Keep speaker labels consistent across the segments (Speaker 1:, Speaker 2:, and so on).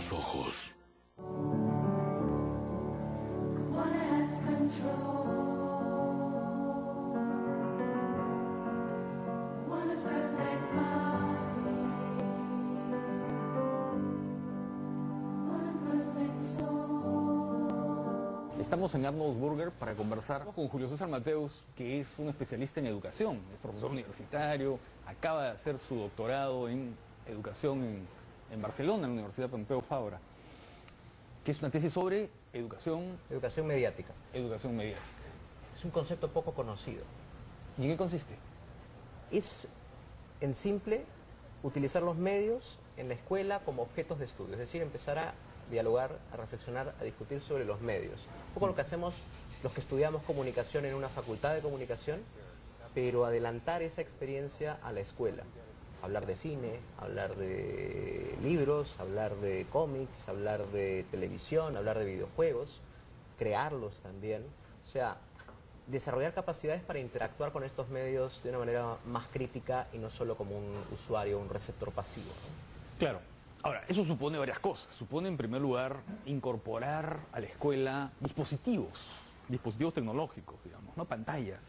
Speaker 1: los ojos.
Speaker 2: Estamos en Arnold's Burger para conversar con Julio César Mateus, que es un especialista en educación, es profesor universitario, acaba de hacer su doctorado en educación en Barcelona, en la Universidad Pompeu Fabra, que es una tesis sobre educación
Speaker 3: mediática.
Speaker 2: Educación mediática.
Speaker 3: Es un concepto poco conocido.
Speaker 2: ¿Y en qué consiste?
Speaker 3: Es, en simple, utilizar los medios en la escuela como objetos de estudio, es decir, empezar a dialogar, a reflexionar, a discutir sobre los medios. Un poco lo que hacemos los que estudiamos comunicación en una facultad de comunicación, pero adelantar esa experiencia a la escuela. Hablar de cine, hablar de libros, hablar de cómics, hablar de televisión, hablar de videojuegos, crearlos también. O sea, desarrollar capacidades para interactuar con estos medios de una manera más crítica y no solo como un usuario, un receptor pasivo, ¿no?
Speaker 2: Claro. Ahora, eso supone varias cosas. Supone, en primer lugar, incorporar a la escuela dispositivos tecnológicos, digamos, ¿no? Pantallas.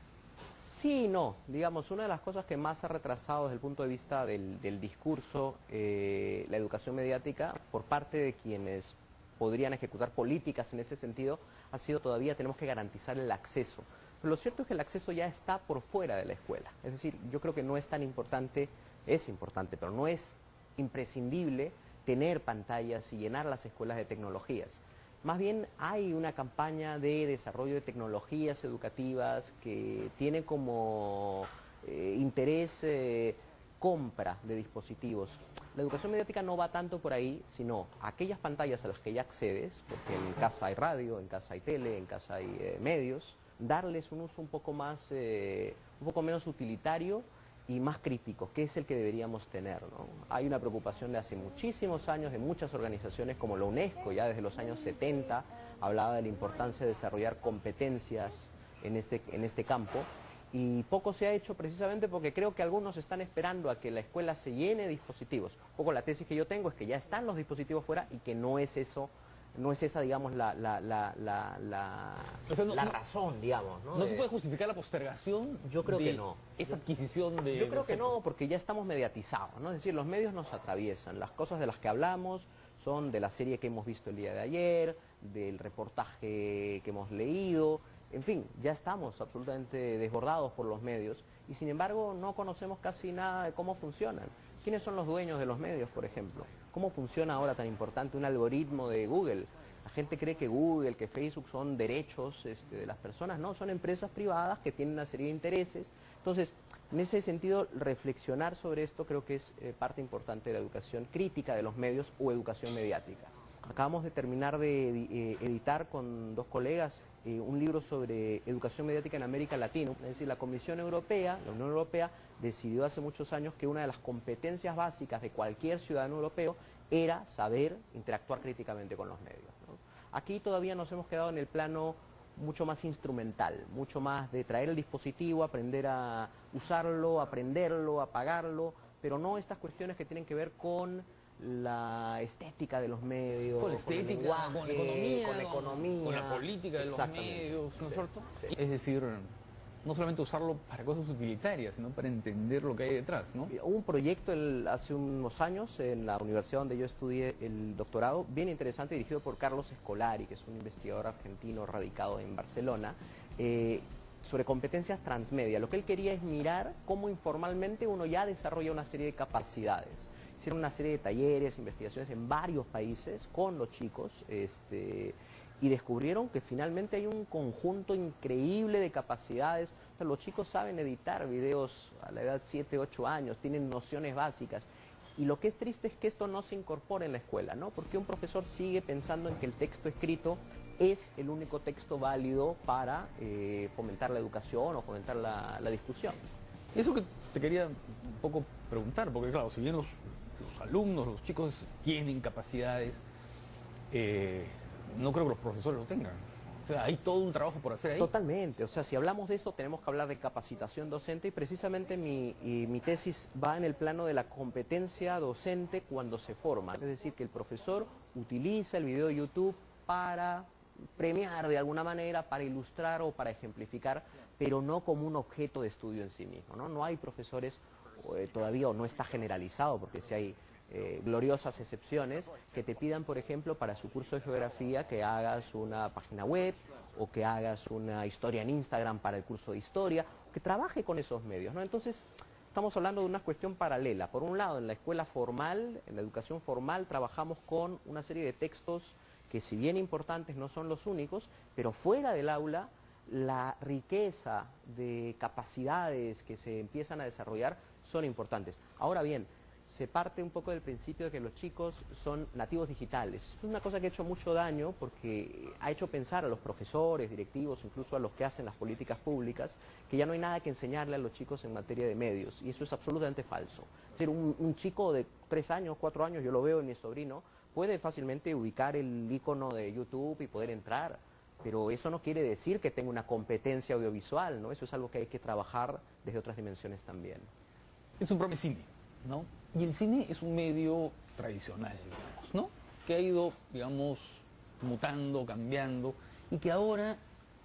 Speaker 3: Sí y no. Digamos, una de las cosas que más ha retrasado desde el punto de vista del discurso, la educación mediática, por parte de quienes podrían ejecutar políticas en ese sentido, ha sido todavía tenemos que garantizar el acceso. Pero lo cierto es que el acceso ya está por fuera de la escuela. Es decir, yo creo que no es tan importante, es importante, pero no es imprescindible tener pantallas y llenar las escuelas de tecnologías. Más bien hay una campaña de desarrollo de tecnologías educativas que tiene como interés compra de dispositivos. La educación mediática no va tanto por ahí, sino aquellas pantallas a las que ya accedes, porque en casa hay radio, en casa hay tele, en casa hay medios, darles un uso un poco menos utilitario y más crítico, que es el que deberíamos tener, ¿no? Hay una preocupación de hace muchísimos años de muchas organizaciones como la UNESCO, ya desde los años 70, hablaba de la importancia de desarrollar competencias en este campo, y poco se ha hecho precisamente porque creo que algunos están esperando a que la escuela se llene de dispositivos. Un poco la tesis que yo tengo es que ya están los dispositivos fuera y que no es eso. No es esa, digamos, la razón, digamos, ¿no?
Speaker 2: ¿No se puede justificar la postergación?
Speaker 3: Yo creo que no.
Speaker 2: Esa adquisición de...
Speaker 3: Yo creo que no, porque ya estamos mediatizados, ¿no? Es decir, los medios nos atraviesan. Las cosas de las que hablamos son de la serie que hemos visto el día de ayer, del reportaje que hemos leído. En fin, ya estamos absolutamente desbordados por los medios y, sin embargo, no conocemos casi nada de cómo funcionan. ¿Quiénes son los dueños de los medios, por ejemplo? ¿Cómo funciona ahora tan importante un algoritmo de Google? La gente cree que Google, que Facebook son derechos de las personas. No, son empresas privadas que tienen una serie de intereses. Entonces, en ese sentido, reflexionar sobre esto creo que es parte importante de la educación crítica de los medios o educación mediática. Acabamos de terminar de editar con dos colegas un libro sobre educación mediática en América Latina. Es decir, la Comisión Europea, la Unión Europea, decidió hace muchos años que una de las competencias básicas de cualquier ciudadano europeo era saber interactuar críticamente con los medios, ¿no? Aquí todavía nos hemos quedado en el plano mucho más instrumental, mucho más de traer el dispositivo, aprender a usarlo, aprenderlo, apagarlo, pero no estas cuestiones que tienen que ver con la estética de los medios,
Speaker 2: con la estética,
Speaker 3: el lenguaje,
Speaker 2: con la economía, con la política de los medios, ¿no es cierto?
Speaker 3: Sí.
Speaker 2: Es decir, no solamente usarlo para cosas utilitarias, sino para entender lo que hay detrás, ¿no?
Speaker 3: Hubo un proyecto hace unos años en la universidad donde yo estudié el doctorado, bien interesante, dirigido por Carlos Escolari, que es un investigador argentino radicado en Barcelona, sobre competencias transmedia. Lo que él quería es mirar cómo informalmente uno ya desarrolla una serie de capacidades. Hicieron una serie de talleres, investigaciones en varios países con los chicos, y descubrieron que finalmente hay un conjunto increíble de capacidades. O sea, los chicos saben editar videos a la edad de 7, 8 años, tienen nociones básicas. Y lo que es triste es que esto no se incorpora en la escuela, ¿no? Porque un profesor sigue pensando en que el texto escrito es el único texto válido para fomentar la educación o fomentar la discusión.
Speaker 2: Eso que te quería un poco preguntar, porque claro, si bien los alumnos, los chicos tienen capacidades, no creo que los profesores lo tengan. O sea, hay todo un trabajo por hacer ahí.
Speaker 3: Totalmente, o sea, si hablamos de esto tenemos que hablar de capacitación docente y precisamente mi tesis va en el plano de la competencia docente cuando se forma, es decir, que el profesor utiliza el video de YouTube para premiar de alguna manera, para ilustrar o para ejemplificar, pero no como un objeto de estudio en sí mismo, ¿no? No hay profesores todavía, o no está generalizado, porque si hay gloriosas excepciones, que te pidan, por ejemplo, para su curso de geografía que hagas una página web o que hagas una historia en Instagram para el curso de historia, que trabaje con esos medios, ¿no? Entonces, estamos hablando de una cuestión paralela. Por un lado, en la escuela formal, en la educación formal, trabajamos con una serie de textos que, si bien importantes, no son los únicos, pero fuera del aula, la riqueza de capacidades que se empiezan a desarrollar son importantes. Ahora bien, se parte un poco del principio de que los chicos son nativos digitales. Es una cosa que ha hecho mucho daño porque ha hecho pensar a los profesores, directivos, incluso a los que hacen las políticas públicas, que ya no hay nada que enseñarle a los chicos en materia de medios, y eso es absolutamente falso. Es decir, un chico de 3 años, 4 años, yo lo veo en mi sobrino, puede fácilmente ubicar el icono de YouTube y poder entrar, pero eso no quiere decir que tenga una competencia audiovisual, ¿no? Eso es algo que hay que trabajar desde otras dimensiones también.
Speaker 2: Es un programa de cine, ¿no? Y el cine es un medio tradicional, digamos, ¿no? Que ha ido, digamos, mutando, cambiando, y que ahora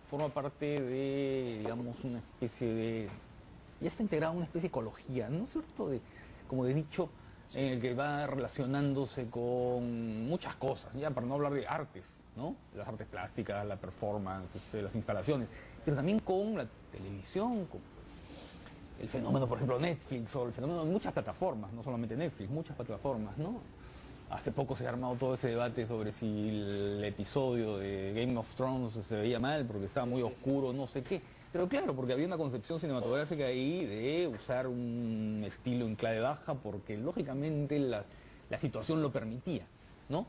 Speaker 2: forma parte de, digamos, una especie de... ya está integrado en una especie de ecología, ¿no es cierto? Como de nicho en el que va relacionándose con muchas cosas, ya para no hablar de artes, ¿no? Las artes plásticas, la performance, las instalaciones, pero también con la televisión, con el fenómeno, por ejemplo, Netflix, o el fenómeno de muchas plataformas, no solamente Netflix, muchas plataformas, ¿no? Hace poco se ha armado todo ese debate sobre si el episodio de Game of Thrones se veía mal porque estaba muy oscuro, no sé qué. Pero claro, porque había una concepción cinematográfica ahí de usar un estilo en clave baja porque lógicamente la situación lo permitía, ¿no?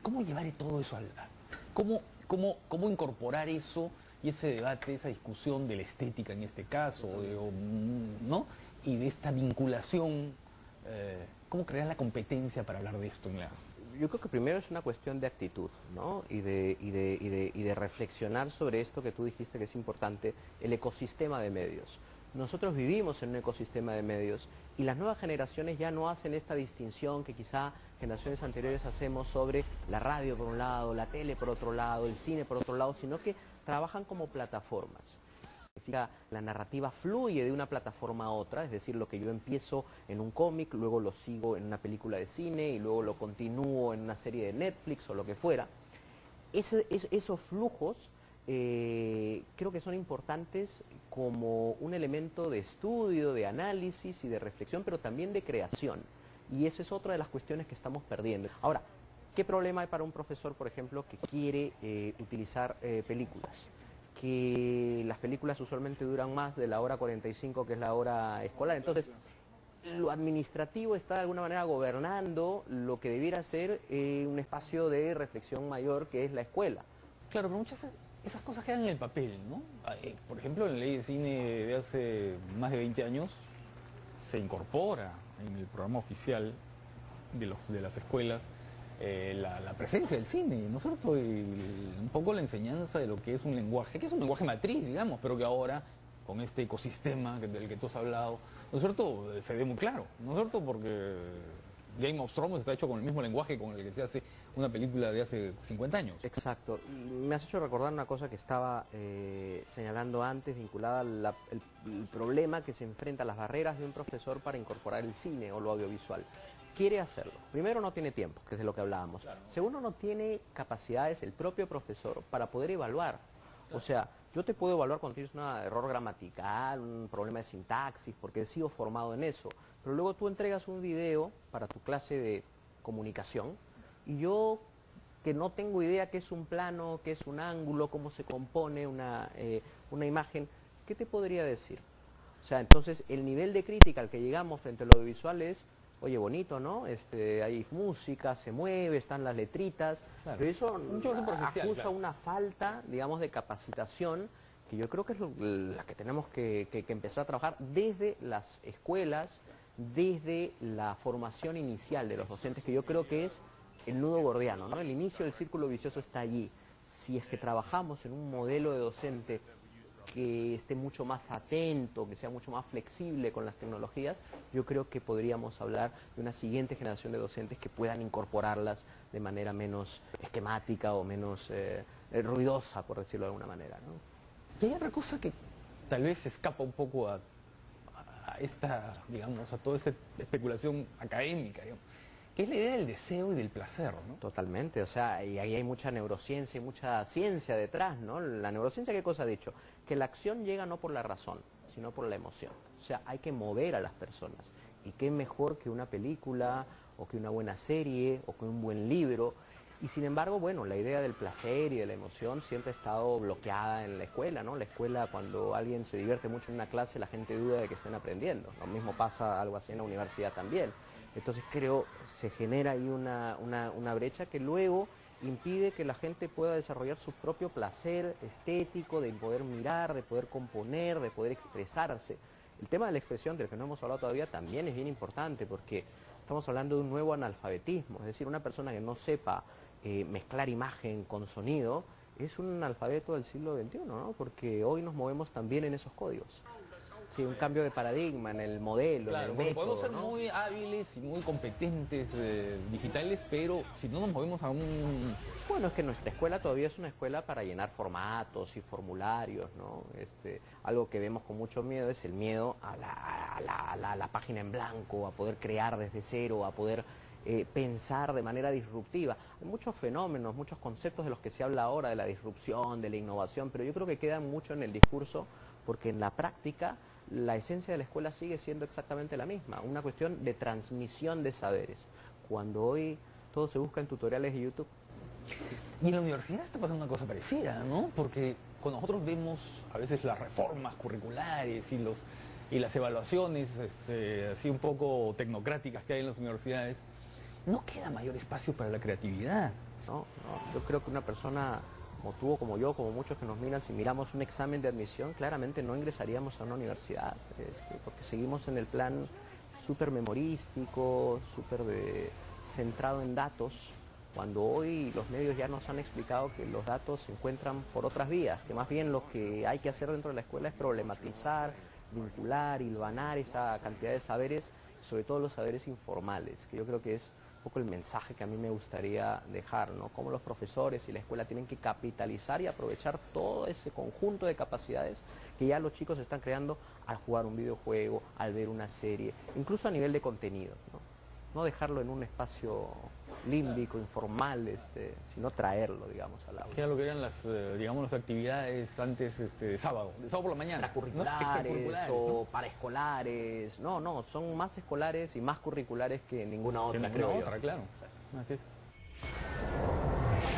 Speaker 2: ¿Cómo llevar todo eso cómo incorporar eso y ese debate, esa discusión de la estética en este caso, ¿no? Y de esta vinculación, ¿cómo crear la competencia para hablar de esto?
Speaker 3: Yo creo que primero es una cuestión de actitud, ¿no? Y de reflexionar sobre esto que tú dijiste que es importante, el ecosistema de medios. Nosotros vivimos en un ecosistema de medios y las nuevas generaciones ya no hacen esta distinción que quizá generaciones anteriores hacemos sobre la radio por un lado, la tele por otro lado, el cine por otro lado, sino que trabajan como plataformas. La narrativa fluye de una plataforma a otra, es decir, lo que yo empiezo en un cómic, luego lo sigo en una película de cine y luego lo continúo en una serie de Netflix o lo que fuera. Esos flujos creo que son importantes como un elemento de estudio, de análisis y de reflexión, pero también de creación. Y esa es otra de las cuestiones que estamos perdiendo. Ahora, ¿qué problema hay para un profesor, por ejemplo, que quiere utilizar películas? Que las películas usualmente duran más de la hora 45, que es la hora escolar. Entonces, lo administrativo está de alguna manera gobernando lo que debiera ser un espacio de reflexión mayor, que es la escuela.
Speaker 2: Claro, pero muchas esas cosas quedan en el papel, ¿no? Por ejemplo, en la ley de cine de hace más de 20 años se incorpora en el programa oficial de las escuelas la presencia del cine, ¿no es cierto? Y un poco la enseñanza de lo que es un lenguaje, que es un lenguaje matriz, digamos, pero que ahora, con este ecosistema del que tú has hablado, ¿no es cierto? Se ve muy claro, ¿no es cierto? Porque Game of Thrones está hecho con el mismo lenguaje con el que se hace una película de hace 50 años.
Speaker 3: Exacto. Me has hecho recordar una cosa que estaba señalando antes, vinculada al el problema que se enfrenta a las barreras de un profesor para incorporar el cine o lo audiovisual. Quiere hacerlo. Primero, no tiene tiempo, que es de lo que hablábamos. Claro. Segundo, no tiene capacidades el propio profesor para poder evaluar. Claro. O sea, yo te puedo evaluar cuando tienes un error gramatical, un problema de sintaxis, porque he sido formado en eso. Pero luego tú entregas un video para tu clase de comunicación y yo, que no tengo idea qué es un plano, qué es un ángulo, cómo se compone una imagen, ¿qué te podría decir? O sea, entonces el nivel de crítica al que llegamos frente a lo audiovisual es, oye, bonito, ¿no? Hay música, se mueve, están las letritas, claro. Pero eso acusa claro. Una falta, digamos, de capacitación, que yo creo que es la que tenemos que empezar a trabajar desde las escuelas, desde la formación inicial de los docentes, que yo creo que es el nudo gordiano, ¿no? El inicio del círculo vicioso está allí. si es que trabajamos en un modelo de docente que esté mucho más atento, que sea mucho más flexible con las tecnologías, yo creo que podríamos hablar de una siguiente generación de docentes que puedan incorporarlas de manera menos esquemática o menos ruidosa, por decirlo de alguna manera, ¿no?
Speaker 2: Y hay otra cosa que tal vez escapa un poco a esta, digamos, a toda esta especulación académica, digamos, que es la idea del deseo y del placer, ¿no?
Speaker 3: Totalmente, o sea, y ahí hay mucha neurociencia y mucha ciencia detrás, ¿no? La neurociencia, ¿qué cosa ha dicho? Que la acción llega no por la razón, sino por la emoción. O sea, hay que mover a las personas. Y qué mejor que una película, o que una buena serie, o que un buen libro. Y sin embargo, bueno, la idea del placer y de la emoción siempre ha estado bloqueada en la escuela, ¿no? La escuela, cuando alguien se divierte mucho en una clase, la gente duda de que estén aprendiendo. Lo mismo pasa algo así en la universidad también. Entonces creo se genera ahí una brecha que luego impide que la gente pueda desarrollar su propio placer estético, de poder mirar, de poder componer, de poder expresarse. El tema de la expresión, del que no hemos hablado todavía, también es bien importante porque estamos hablando de un nuevo analfabetismo, es decir, una persona que no sepa mezclar imagen con sonido es un analfabeto del siglo XXI, ¿no? Porque hoy nos movemos también en esos códigos. Sí, un cambio de paradigma en el modelo,
Speaker 2: Claro,
Speaker 3: en el
Speaker 2: porque
Speaker 3: método,
Speaker 2: podemos ser
Speaker 3: ¿no?
Speaker 2: muy hábiles y muy competentes digitales, pero si no nos movemos a un...
Speaker 3: Bueno, es que nuestra escuela todavía es una escuela para llenar formatos y formularios, ¿no? Algo que vemos con mucho miedo es el miedo a la página en blanco, a poder crear desde cero, a poder pensar de manera disruptiva. Hay muchos fenómenos, muchos conceptos de los que se habla ahora, de la disrupción, de la innovación, pero yo creo que quedan mucho en el discurso, porque en la práctica la esencia de la escuela sigue siendo exactamente la misma, una cuestión de transmisión de saberes. Cuando hoy todo se busca en tutoriales de YouTube.
Speaker 2: Y en la universidad está pasando una cosa parecida, ¿no? Porque cuando nosotros vemos a veces las reformas curriculares y las evaluaciones así un poco tecnocráticas que hay en las universidades, no queda mayor espacio para la creatividad.
Speaker 3: No, yo creo que una persona como tú o como yo, como muchos que nos miran, si miramos un examen de admisión, claramente no ingresaríamos a una universidad, porque seguimos en el plan súper memorístico, súper centrado en datos, cuando hoy los medios ya nos han explicado que los datos se encuentran por otras vías, que más bien lo que hay que hacer dentro de la escuela es problematizar, vincular, hilvanar esa cantidad de saberes, sobre todo los saberes informales, que yo creo que es un poco el mensaje que a mí me gustaría dejar, ¿no? Cómo los profesores y la escuela tienen que capitalizar y aprovechar todo ese conjunto de capacidades que ya los chicos están creando al jugar un videojuego, al ver una serie, incluso a nivel de contenido, ¿no? No dejarlo en un espacio límbico, informal, sino traerlo, digamos, al aula.
Speaker 2: Que era lo que eran digamos, las actividades antes de sábado por la mañana.
Speaker 3: Extracurriculares o paraescolares, no, son más escolares y más curriculares que ninguna otra, creo yo.
Speaker 2: Claro. Así es.